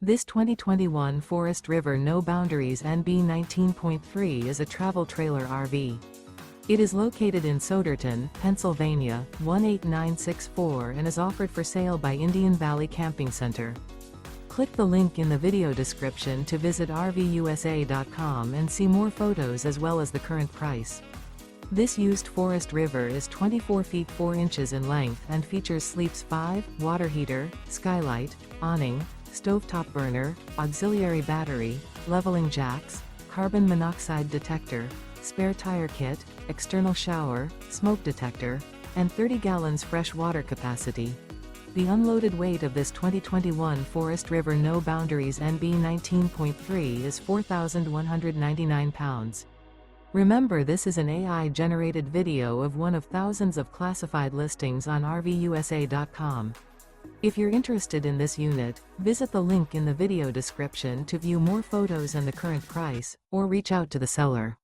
This 2021 Forest River No Boundaries NB 19.3 is a travel trailer RV. It is located in Souderton, Pennsylvania, 18964 and is offered for sale by Indian Valley Camping Center. Click the link in the video description to visit RVUSA.com and see more photos as well as the current price. This used Forest River is 24 feet 4 inches in length and features sleeps 5, water heater, skylight, awning, stovetop burner, auxiliary battery, leveling jacks, carbon monoxide detector, spare tire kit, external shower, smoke detector, and 30 gallons fresh water capacity. The unloaded weight of this 2021 Forest River No Boundaries NB 19.3 is 4,199 pounds. Remember, this is an AI-generated video of one of thousands of classified listings on RVUSA.com. If you're interested in this unit, visit the link in the video description to view more photos and the current price, or reach out to the seller.